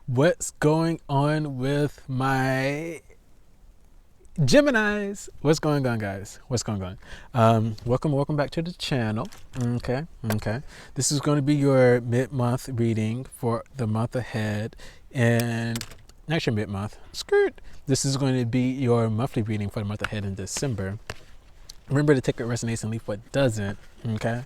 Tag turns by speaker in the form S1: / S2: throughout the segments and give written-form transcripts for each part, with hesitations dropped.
S1: What's going on with my Geminis? What's going on, guys? What's going on? Welcome back to the channel. Okay. This is going to be your mid-month reading for the month ahead, and next year mid-month. Skirt. This is going to be your monthly reading for the month ahead in December. Remember to take what resonates and leave what doesn't. Okay,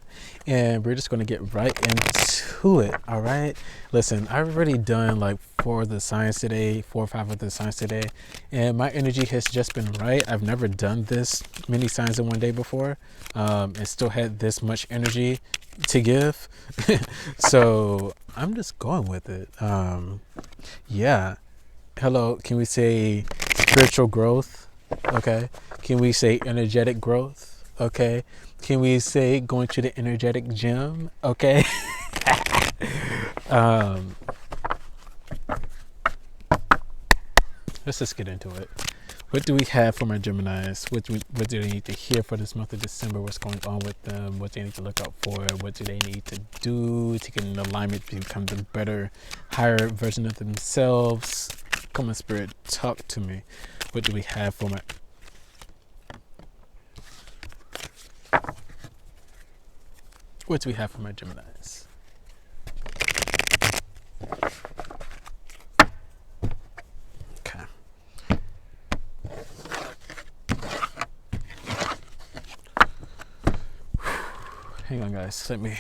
S1: and we're just going to get right into it. All right, listen, I've already done like 4 of the signs today, 4 or 5 of the signs today, and my energy has just been right. I've never done this many signs in one day before, and still had this much energy to give. So I'm just going with it. Yeah, hello, can we say spiritual growth? Okay, can we say energetic growth? Okay, can we say going to the energetic gym? Okay. um, let's just get into it. What do we have for my Geminis? What do they need to hear for this month of December? What's going on with them? What do they need to look out for? What do they need to do to get in alignment to become the better, higher version of themselves? Come on, Spirit, talk to me. What do we have for my... What do we have for my Geminis? Okay. Hang on, guys. Let me...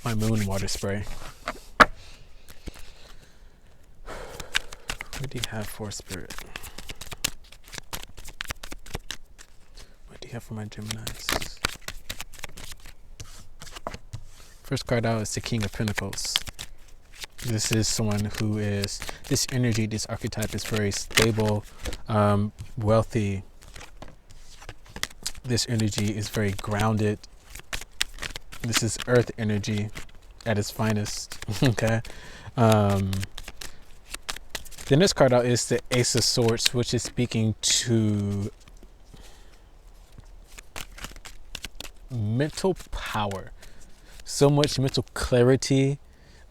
S1: My moon water spray. What do you have for Spirit? What do you have for my Geminis? First card out is the King of Pentacles. This is someone who is, this energy, this archetype is very stable, wealthy. This energy is very grounded. This is earth energy at its finest. Okay. The next card out is the Ace of Swords, which is speaking to mental power. So much mental clarity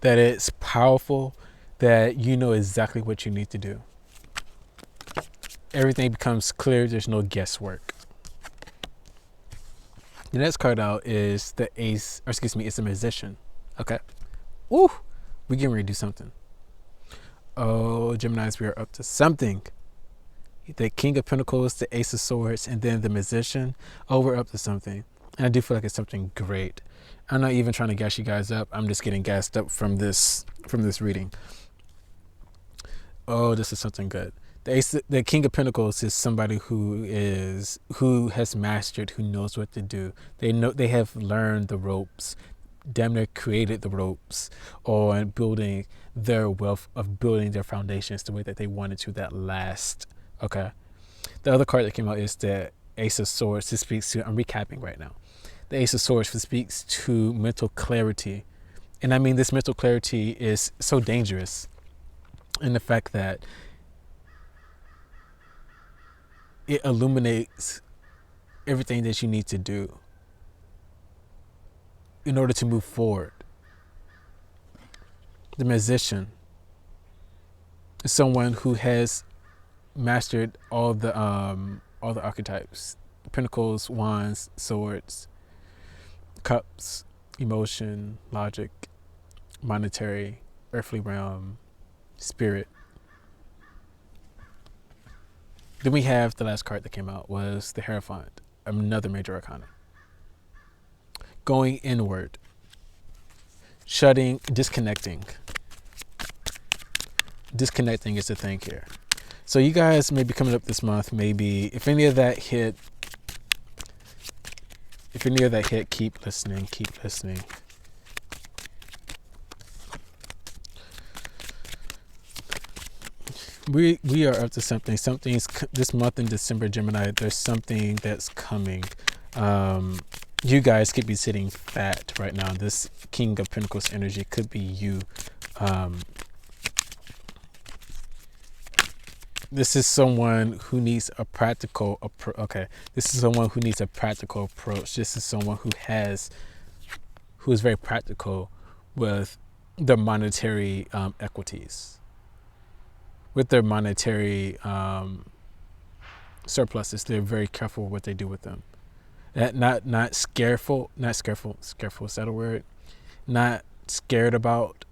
S1: that it's powerful, that you know exactly what you need to do. Everything becomes clear. There's no guesswork. The next card out is the it's a Magician. Okay. Ooh, we're getting ready to do something. Oh, Geminis, we are up to something. The King of Pentacles, the Ace of Swords, and then the Magician. Oh, we're up to something. And I do feel like it's something great. I'm not even trying to gas you guys up. I'm just getting gassed up from this reading. Oh, this is something good. The King of Pentacles is somebody who has mastered, who knows what to do. They have learned the ropes, damn near created the ropes on building their wealth, of building their foundations the way that they wanted to, that last. Okay. The other card that came out is the Ace of Swords. This speaks to, I'm recapping right now. The Ace of Swords speaks to mental clarity. And I mean, this mental clarity is so dangerous in the fact that it illuminates everything that you need to do in order to move forward. The Magician is someone who has mastered all the archetypes: Pentacles, Wands, Swords, Cups, emotion, logic, monetary, earthly realm, spirit. Then we have the last card that came out was the Hierophant, another major arcana. Going inward, disconnecting. Disconnecting is the thing here. So you guys may be coming up this month, maybe if any of that hit, keep listening. We are up to something. Something's this month in December, Gemini. There's something that's coming. You guys could be sitting fat right now. This King of Pentacles energy could be you. This is someone who needs a practical approach. Okay, this is someone who needs a practical approach. This is someone who has who is very practical with their monetary equities, with their monetary surpluses. They're very careful what they do with them. Not scareful. Scareful, is that a word? Not scared about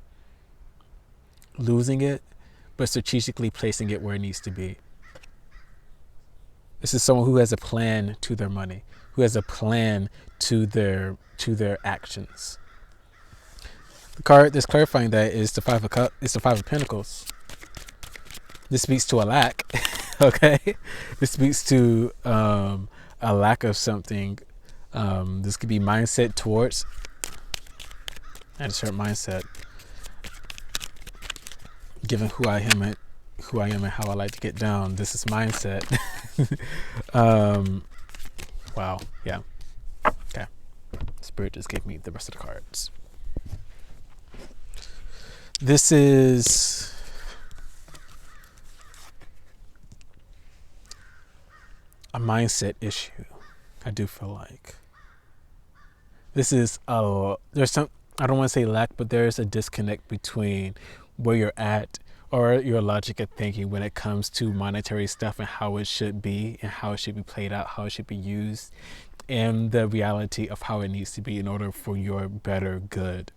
S1: losing it, but strategically placing it where it needs to be. This is someone who has a plan to their money, who has a plan to their actions. The card that's clarifying that is the Five of Cups. It's the Five of Pentacles. This speaks to a lack. Okay, this speaks to a lack of something. This could be mindset towards. I just heard mindset. Given who I am and how I like to get down, this is mindset. Wow. Yeah. Okay. Spirit just gave me the rest of the cards. This is a mindset issue. I do feel like this is there's some, I don't want to say lack, but there's a disconnect between where you're at or your logic of thinking when it comes to monetary stuff and how it should be and how it should be played out, how it should be used, and the reality of how it needs to be in order for your better good.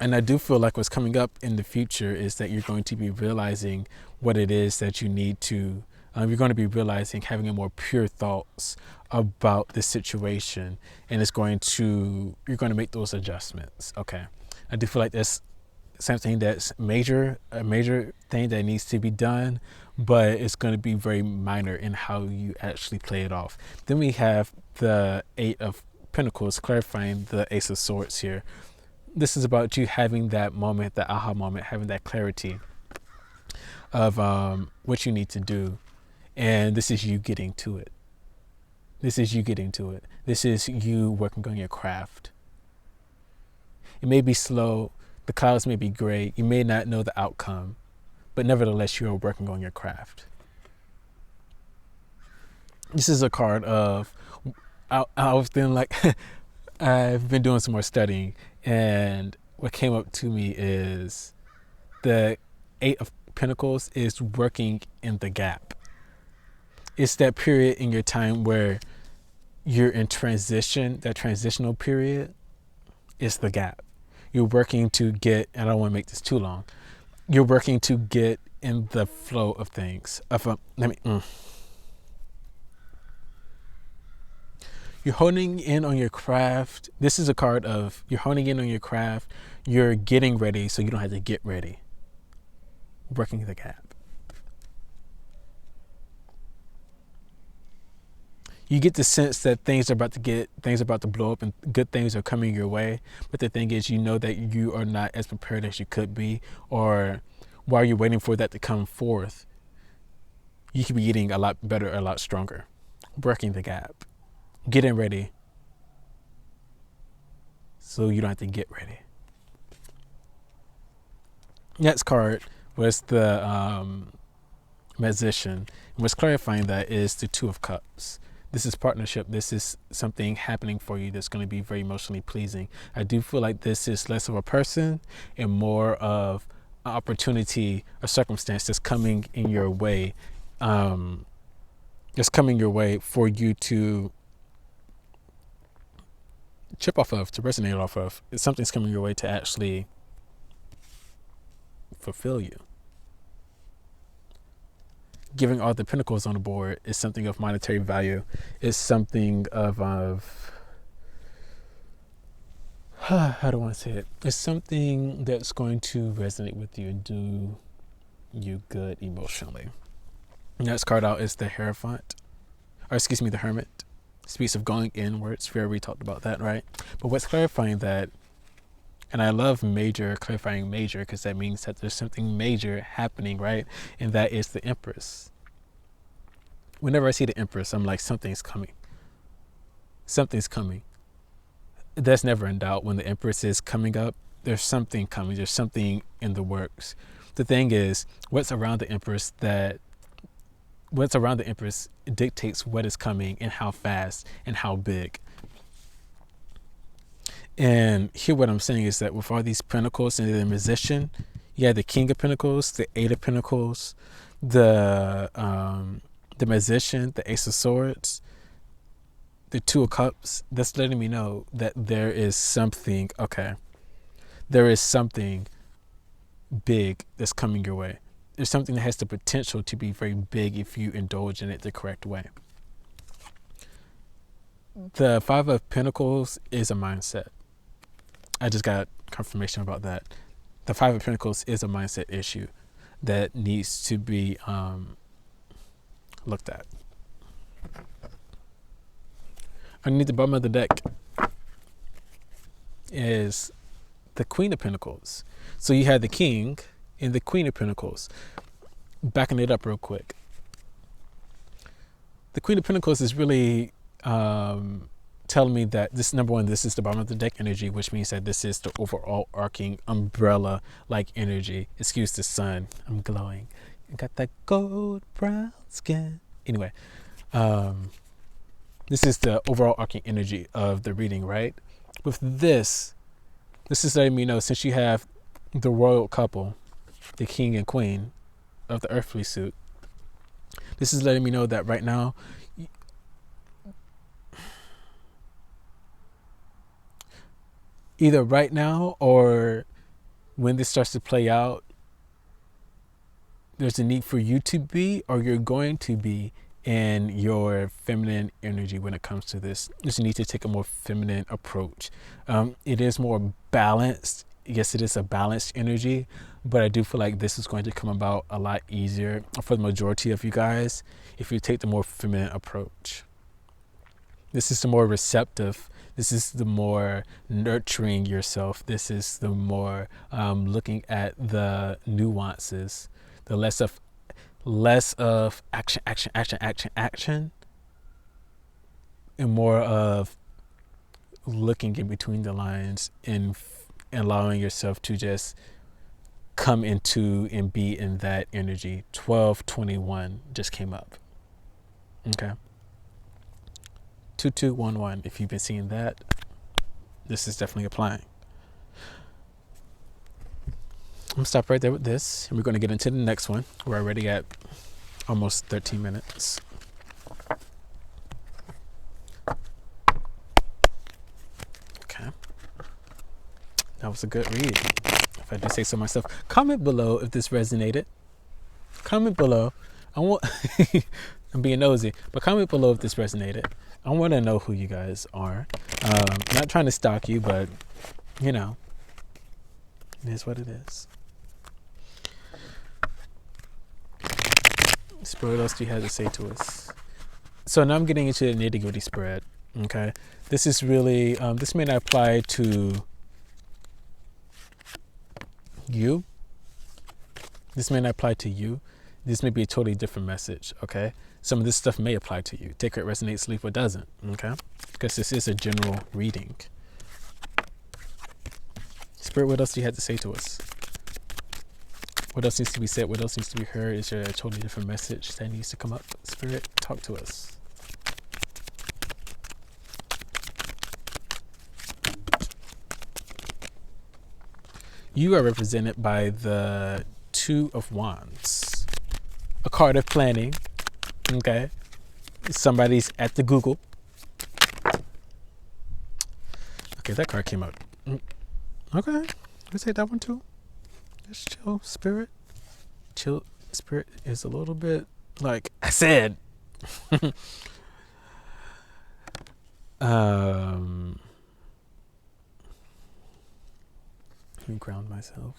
S1: And I do feel like what's coming up in the future is that you're going to be realizing what it is that you need to, you're going to be realizing having a more pure thoughts about the situation, and you're going to make those adjustments. Okay. I do feel like there's something that's a major thing that needs to be done, but it's going to be very minor in how you actually play it off. Then we have the Eight of Pentacles clarifying the Ace of Swords here. This is about you having that moment, that aha moment, having that clarity of what you need to do. And this is you getting to it. This is you getting to it. This is you working on your craft. It may be slow. The clouds may be gray. You may not know the outcome, but nevertheless, you are working on your craft. This is a card of, I was feeling like, I've been doing some more studying, and what came up to me is the Eight of Pentacles is working in the gap. It's that period in your time where you're in transition, that transitional period is the gap. You're working to get, and I don't want to make this too long, you're working to get in the flow of things. You're honing in on your craft. This is a card of you're honing in on your craft. You're getting ready so you don't have to get ready. Working the gap. You get the sense that things are about to blow up and good things are coming your way. But the thing is, you know that you are not as prepared as you could be, or while you're waiting for that to come forth, you could be getting a lot better, a lot stronger. Working the gap. Getting ready so you don't have to get ready. Next card was the Magician. And what's clarifying that is the Two of Cups. This is partnership. This is something happening for you that's going to be very emotionally pleasing. I do feel like this is less of a person and more of an opportunity, a circumstance that's coming in your way. It's coming your way for you to chip off of, to resonate off of. Something's coming your way to actually fulfill you. Giving all the pentacles on the board is something of monetary value. It's something of how do I want to say it? It's something that's going to resonate with you and do you good emotionally. Next card out is the Hierophant, the Hermit. Speaks of going inwards. We already talked about that, right? But what's clarifying that, and I love clarifying major, because that means that there's something major happening, right? And that is the Empress. Whenever I see the Empress, I'm like, something's coming. Something's coming. That's never in doubt. When the Empress is coming up, there's something coming. There's something in the works. The thing is, what's around the Empress dictates what is coming and how fast and how big. And here what I'm saying is that with all these pentacles and the musician, you have the King of Pentacles, the Eight of Pentacles, the musician, the Ace of Swords, the Two of Cups. That's letting me know that there is something, there is something big that's coming your way. There's something that has the potential to be very big if you indulge in it the correct way. The Five of Pentacles is a mindset. I just got confirmation about that. The Five of Pentacles is a mindset issue that needs to be looked at. Underneath the bottom of the deck is the Queen of Pentacles. So you had the King and the Queen of Pentacles. Backing it up real quick. The Queen of Pentacles is really telling me that this, number one, this is the bottom of the deck energy, which means that this is the overall arcing umbrella like energy. Excuse the sun, I'm glowing. I got that gold brown skin. Anyway, this is the overall arcing energy of the reading, right? With this is letting me know, since you have the royal couple, the king and queen of the earthly suit, this is letting me know that right now, either right now or when this starts to play out, there's a need for you to be, or you're going to be, in your feminine energy when it comes to this. There's a need to take a more feminine approach. It is more balanced. Yes, it is a balanced energy, but I do feel like this is going to come about a lot easier for the majority of you guys if you take the more feminine approach. This is the more receptive. This is the more nurturing yourself. This is the more looking at the nuances, the less of action, and more of looking in between the lines and allowing yourself to just come into and be in that energy. 1221 just came up. Okay. 2211. If you've been seeing that, this is definitely applying. I'm gonna stop right there with this, and we're going to get into the next one. We're already at almost 13 minutes. Okay, that was a good read, if I do say so myself. Comment below if this resonated. Comment below. I want I'm being nosy, but comment below if this resonated. I want to know who you guys are. Not trying to stalk you, but you know, it is what it is. Spirit, what else do you have to say to us? So now I'm getting into the nitty-gritty spread. Okay, this is really this may not apply to you. This may not apply to you. This may be a totally different message. Okay, some of this stuff may apply to you. Take it, resonates, leave what doesn't. Okay, because this is a general reading. Spirit, what else do you have to say to us? What else needs to be said? What else needs to be heard? Is there a totally different message that needs to come up? Spirit, talk to us. You are represented by the Two of Wands, a card of planning. Okay, somebody's at the Google. Okay, that card came out. Okay, let's take that one too. Just chill, Spirit. Chill, Spirit is a little bit like I said. Let me ground myself.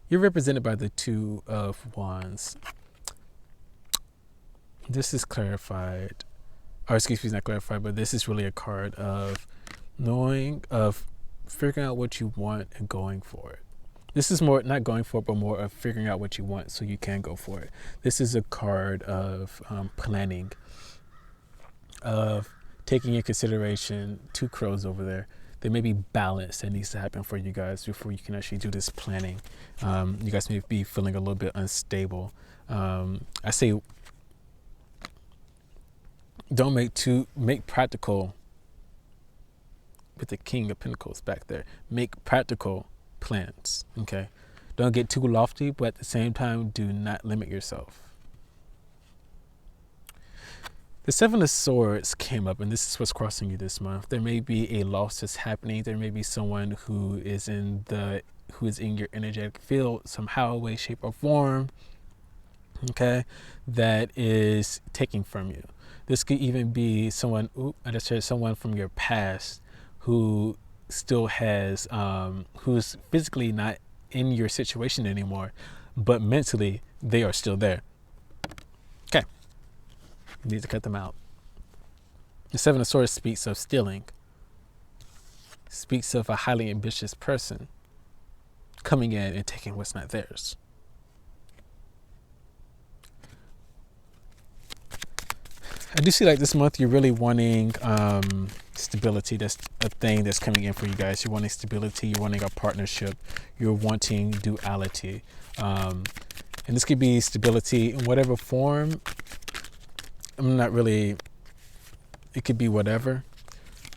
S1: You're represented by the Two of Wands. This is clarified, or excuse me, not clarified, but this is really a card of knowing, of figuring out what you want and going for it. This is more not going for it, but more of figuring out what you want so you can go for it. This is a card of planning, of taking in consideration two crows over there. There may be balance that needs to happen for you guys before you can actually do this planning. You guys may be feeling a little bit unstable. I say don't make practical with the King of Pentacles back there. Make practical plans, okay? Don't get too lofty, but at the same time, do not limit yourself. The Seven of Swords came up, and this is what's crossing you this month. There may be a loss that's happening. There may be someone who is in your energetic field somehow, way, shape, or form, okay, that is taking from you. This could even be someone, someone from your past who still has, who's physically not in your situation anymore, but mentally they are still there. Okay. You need to cut them out. The Seven of Swords speaks of stealing, speaks of a highly ambitious person coming in and taking what's not theirs. I do see like this month you're really wanting stability. That's a thing that's coming in for you guys. You're wanting stability, you're wanting a partnership, you're wanting duality. And this could be stability in whatever form. I'm not really, it could be whatever.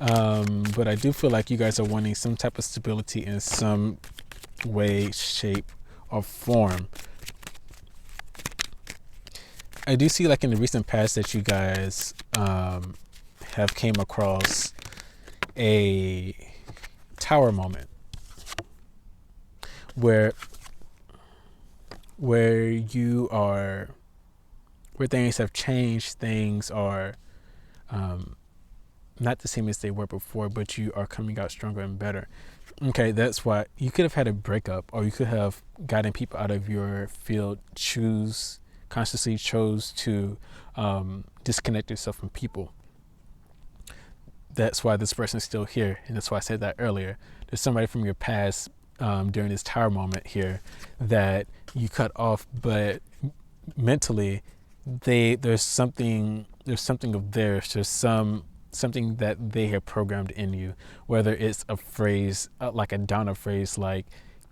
S1: But I do feel like you guys are wanting some type of stability in some way, shape, or form. I do see like in the recent past that you guys have came across a tower moment where you are, where things have changed, things are not the same as they were before, but you are coming out stronger and better. Okay, that's why you could have had a breakup, or you could have gotten people out of your field, consciously chose to disconnect yourself from people. That's why this person is still here, and that's why I said that earlier. There's somebody from your past during this tower moment here that you cut off, but mentally there's something of theirs. There's something that they have programmed in you, whether it's a phrase like a downer phrase, like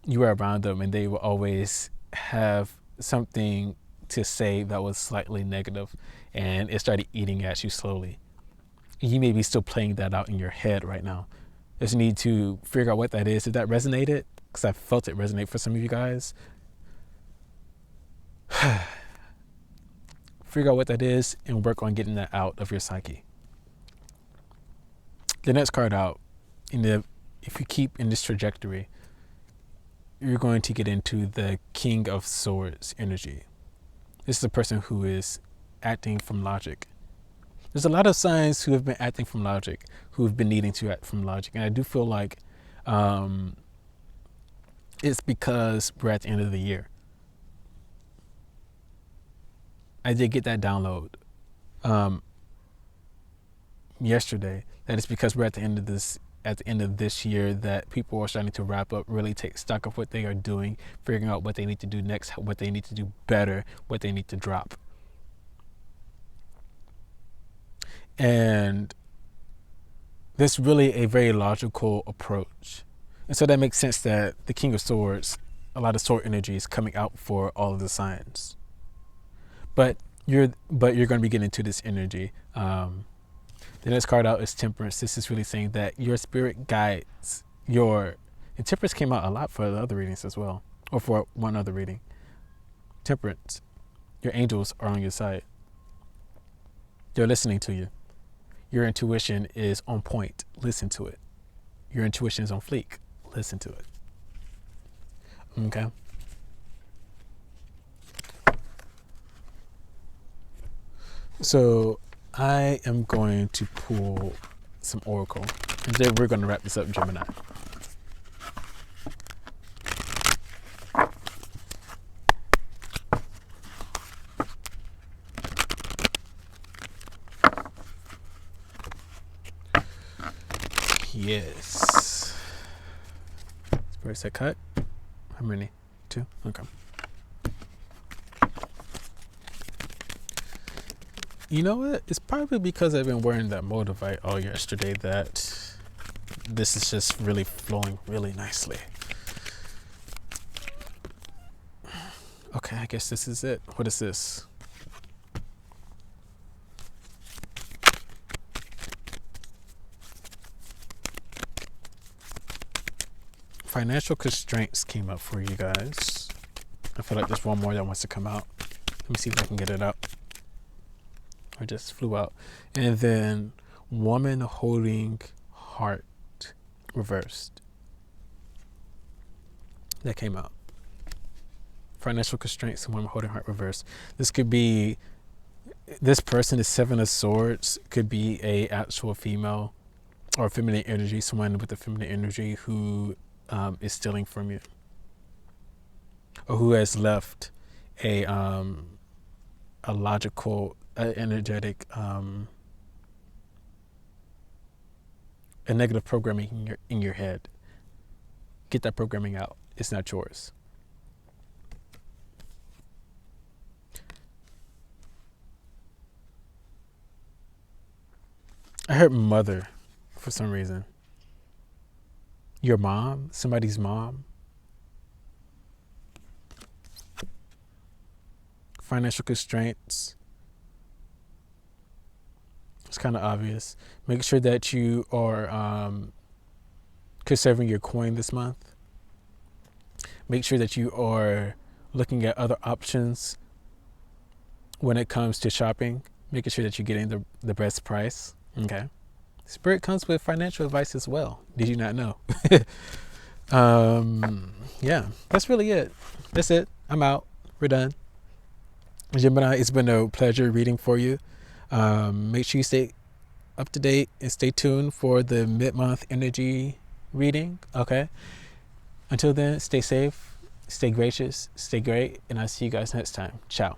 S1: you were around them and they will always have something to say that was slightly negative, and it started eating at you slowly. You may be still playing that out in your head right now. Just need to figure out what that is. If that resonated, because I felt it resonate for some of you guys. Figure out what that is and work on getting that out of your psyche. The next card out, if you keep in this trajectory, you're going to get into the King of Swords energy. This is a person who is acting from logic. There's a lot of signs who have been acting from logic, who have been needing to act from logic. And I do feel like it's because we're at the end of the year. I did get that download yesterday. That is because we're at the end of this year, that people are starting to wrap up, really take stock of what they are doing, figuring out what they need to do next, what they need to do better, what they need to drop. And that's really a very logical approach. And so that makes sense that the King of Swords, a lot of sword energy is coming out for all of the signs. But you're going to be getting into this energy. The next card out is Temperance. This is really saying that your spirit guides and Temperance came out a lot for the other readings as well, or for one other reading. Temperance, your angels are on your side. They're listening to you. Your intuition is on point. Listen to it. Your intuition is on fleek. Listen to it. Okay. So I am going to pull some oracle, and then we're going to wrap this up, Gemini. Yes. Spirit said cut. How many? 2? Okay. You know what? It's probably because I've been wearing that Motivite all yesterday that this is just really flowing really nicely. Okay, I guess this is it. What is this? Financial constraints came up for you guys. I feel like there's one more that wants to come out. Let me see if I can get it out. I just flew out. And then woman holding heart reversed. That came out. Financial constraints and woman holding heart reversed. This could be, this person is Seven of Swords, could be a actual female or feminine energy, someone with a feminine energy who is stealing from you, or who has left a logical, energetic, a negative programming in your head. Get that programming out. It's not yours. I heard mother for some reason. Your mom, somebody's mom. Financial constraints. It's kind of obvious. Make sure that you are conserving your coin this month. Make sure that you are looking at other options when it comes to shopping. Making sure that you're getting the best price. Okay. Spirit comes with financial advice as well. Did you not know? Yeah, that's really it. That's it. I'm out. We're done. Gemini, it's been a pleasure reading for you. Make sure you stay up to date and stay tuned for the mid-month energy reading. Okay. Until then, stay safe, stay gracious, stay great, and I'll see you guys next time. Ciao.